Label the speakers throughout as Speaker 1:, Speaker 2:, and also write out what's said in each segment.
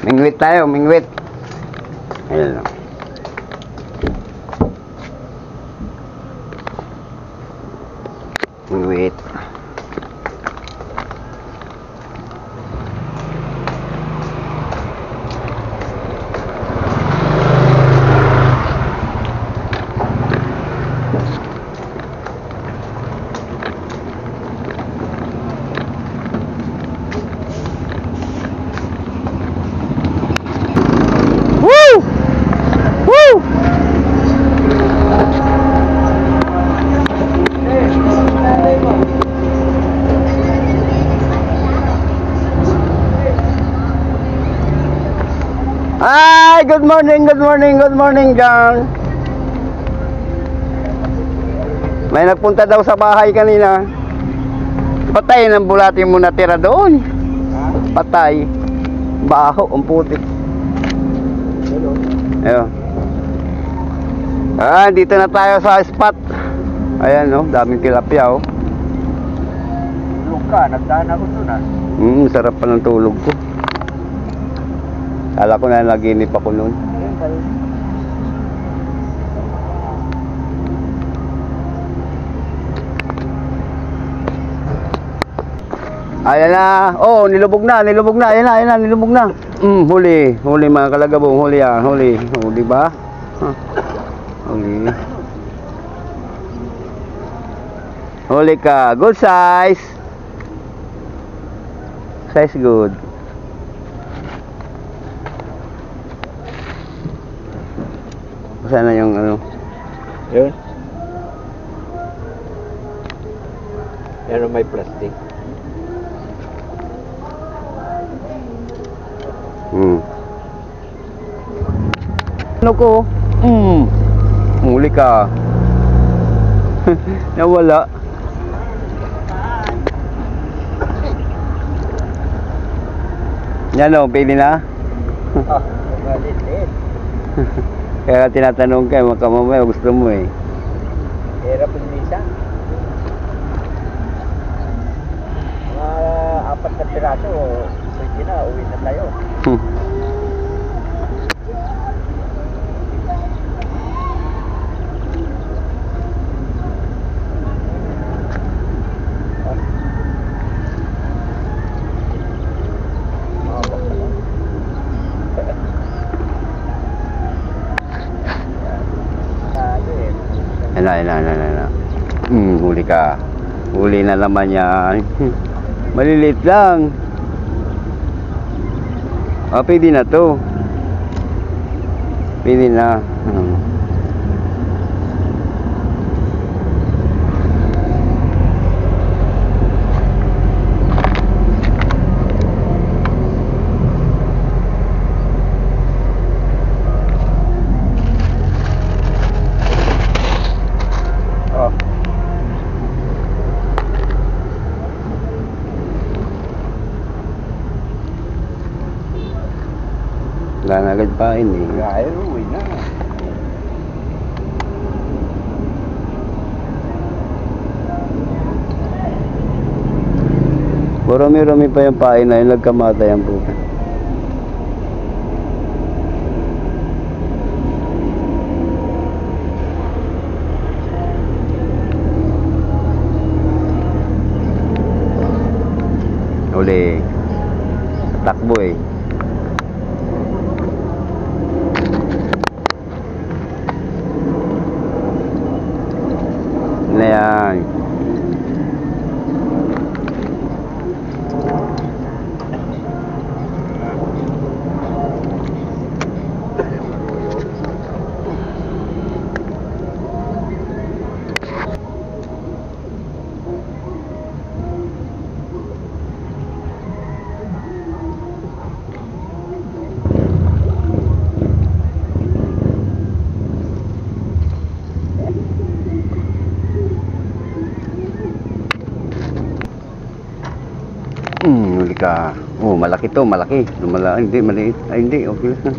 Speaker 1: Mingwit tayo, mingwit. Ayan. Mingwit. Hi, good morning John. May nagpunta daw sa bahay kanina. Patay ng bulati mo natira doon. Patay. Baho, ang putik. Ayun. Dito na tayo sa spot. Ayan, oh, daming tilapia, oh.
Speaker 2: Tulog ka, nagdaan ako doon
Speaker 1: Sarap pa ng tulog ko. Kala ko na naginip ako noon. Ayan na. Oh, nilubog na. Ayan na, nilubog na. Huli mga kalagabong, huli yan, huli. Oh, di ba? Huli. Huli ka. Good size. Size good. Sana yung ano?
Speaker 2: Yun. Yan ang may plastic.
Speaker 1: Ano ko? Huli ka. Nawala. Yan o, pili na.
Speaker 2: Galit.
Speaker 1: Kaya tinatanong kayo, makamamaya gusto mo eh.
Speaker 2: Hirap yung misa. Mga 4 na piraso, pwede na, uwi na tayo.
Speaker 1: Huli ka. Huli na naman yan. Maliliit lang. Pwede na to. Pwede na. Wala na agad pain eh.
Speaker 2: Gaya, uwi na.
Speaker 1: Marami-rami pa yung pain na yun, nagkamatay ang puta. Uli. Takbo eh. Na yan. Huli ka. Oh, malaki to, malaki. Hindi, maliit. Ay, hindi, okay lang.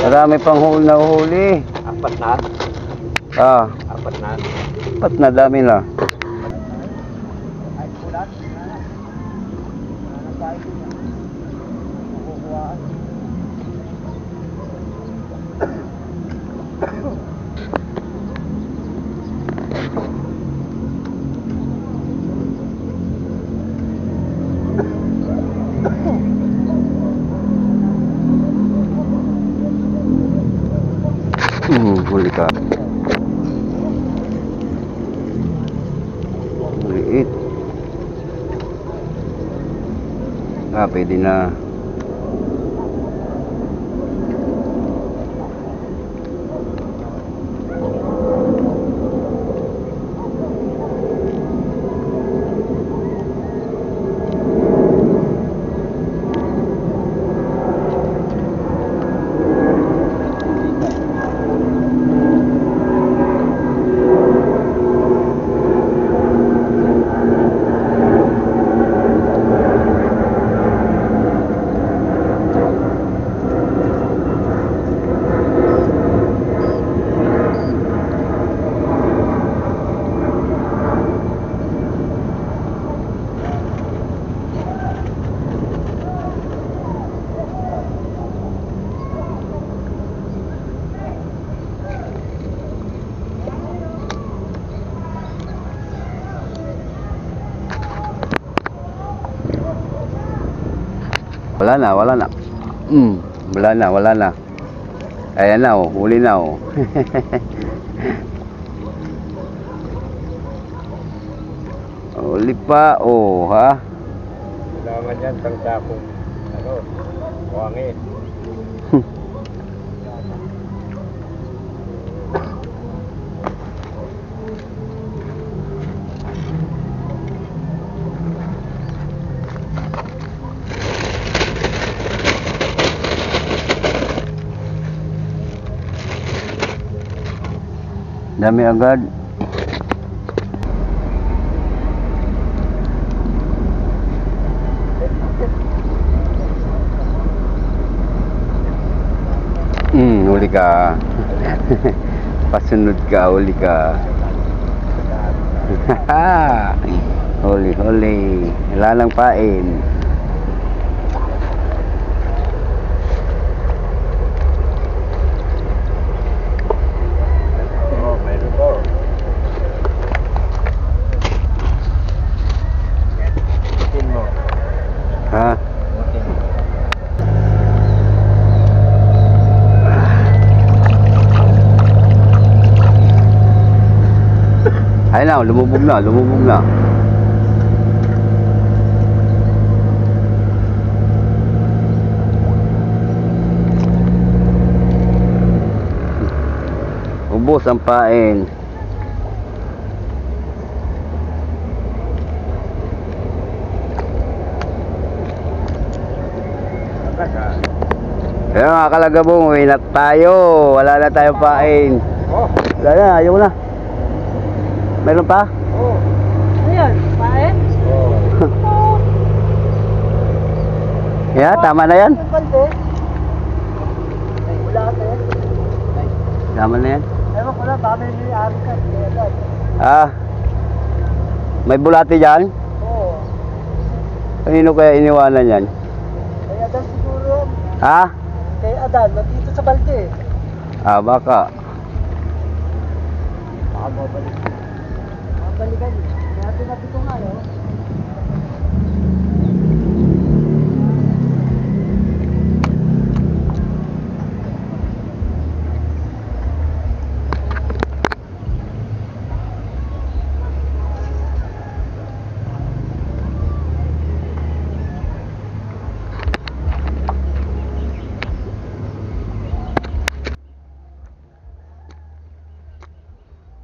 Speaker 1: Marami pang huli na huli.
Speaker 2: Apat na.
Speaker 1: Ah,
Speaker 2: Apat na.
Speaker 1: ba't na dami na?
Speaker 2: Ay, kulat. Nanapay ko yan. Makukuhaan.
Speaker 1: Huli ka. Liit. Ah, pwede na. Wala na, wala na. Wala na. Ayan na oh, huli na oh. Huli pa oh, ha?
Speaker 2: Kailangan yan, tangkapong, buhangin.
Speaker 1: Dami agad. Huli ka. Pasunod ka, huli ka. Huli. Wala lang pain. Ha? Ayun na, lumubog na. Ubos ang pain. Kaya mga kalagabong, uwi na tayo. Wala na tayong pain.
Speaker 2: Oh,
Speaker 1: Wala na, ayaw na. Meron pa?
Speaker 2: oh.
Speaker 3: Ayan, pae?
Speaker 2: Oh.
Speaker 1: Yeah, tama na yan.
Speaker 3: Yung balde? Ay, wala ka yan.
Speaker 1: Tama na yan.
Speaker 3: Ewan ko lang, baka may ari ka. Kaya agad.
Speaker 1: Ah, may bulati dyan?
Speaker 3: Oo.
Speaker 1: Kanino kaya iniwanan yan?
Speaker 3: Kay Adan siguro yan.
Speaker 1: Ha?
Speaker 3: Kay Adan, nandito sa balde.
Speaker 1: Ah, baka.
Speaker 3: Baka mabalik. Mabalikan yun. Kaya tinabi ko nga, no?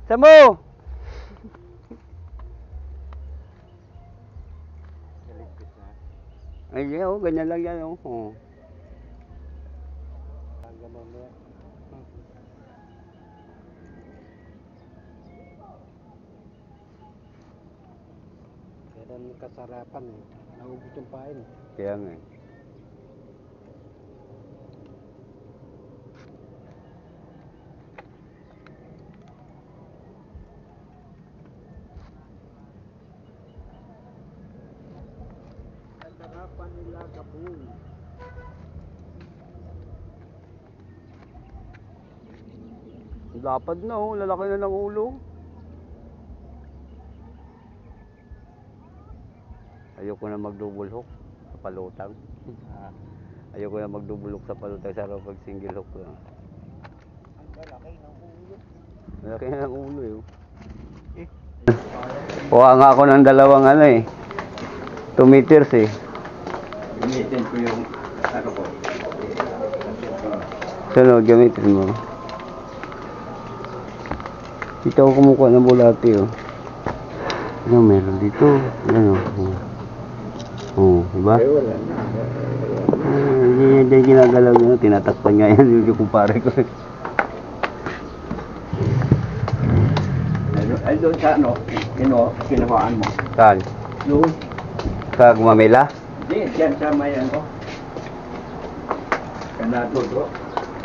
Speaker 1: Samo! Ay, oh, ganyan lang yan, oh. Oh.
Speaker 2: Kailan kasarapan eh. Naubos yung pain.
Speaker 1: Kaya nga. Lapad na oh, lalaki na ng ulo. Ayoko na mag-double hook sa palutang. Ayoko na mag-double hook sa palutang sa pag single hook lang.
Speaker 2: Ang lalaki ng ulo.
Speaker 1: Lalaki na ng ulo eh. Kuha nga ako ng dalawang ano eh. 2 meters eh.
Speaker 2: Gamitin ko yung ano ko.
Speaker 1: Sunod, gamitin mo. Dito ako kumukuha ng bulati oh. Ano meron dito? Ano? Oh, diba?
Speaker 2: Ay, wala na.
Speaker 1: Hindi ginagalaw yun. Tinatakpan nga yan yung kumpare ko.
Speaker 2: Ay, doon sa ano, kinuhaan mo.
Speaker 1: Saan?
Speaker 2: Doon.
Speaker 1: Sa Gumamela?
Speaker 2: Hindi, dyan sa may ano. Kanado bro.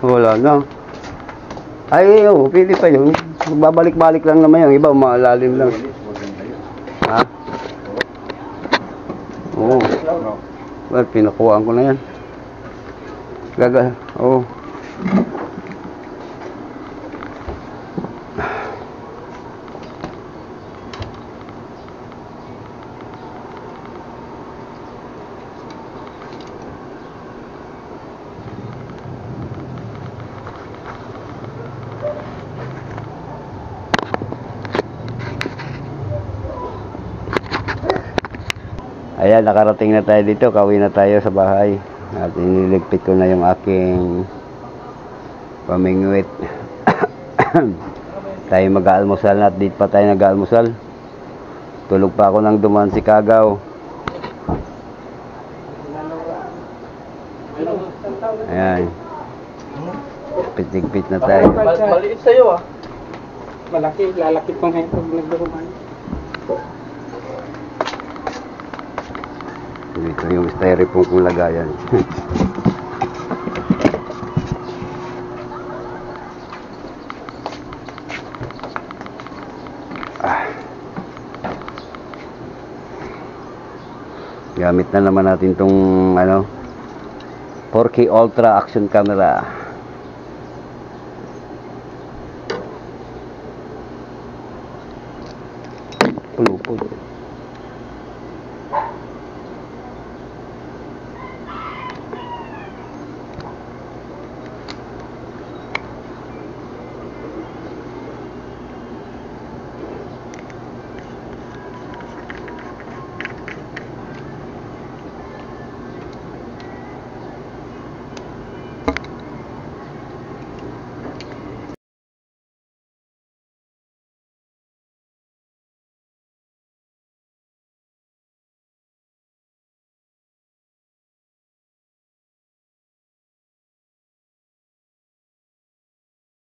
Speaker 1: Wala na. Ay, oh, pili pa yun. Babalik-balik lang naman yung iba, malalim lang. Ha? Oo. Well, pinakuhaan ko na yan. Oo. Ayan, nakarating na tayo dito. Kauwi na tayo sa bahay. At iniligpit ko na yung aking pamingwit. Tayo mag-aalmusal na at dito pa tayo nag-aalmusal. Tulog pa ako nang dumaan si Kagaw. Ayan. Pitig-pit na tayo.
Speaker 3: Maliit sa'yo ah. Malaki, lalaki pang ngayon pag nagduruman.
Speaker 1: Dito yung styrofoam kong lagayan. Gamit na naman natin tong ano 4K Ultra Action Camera.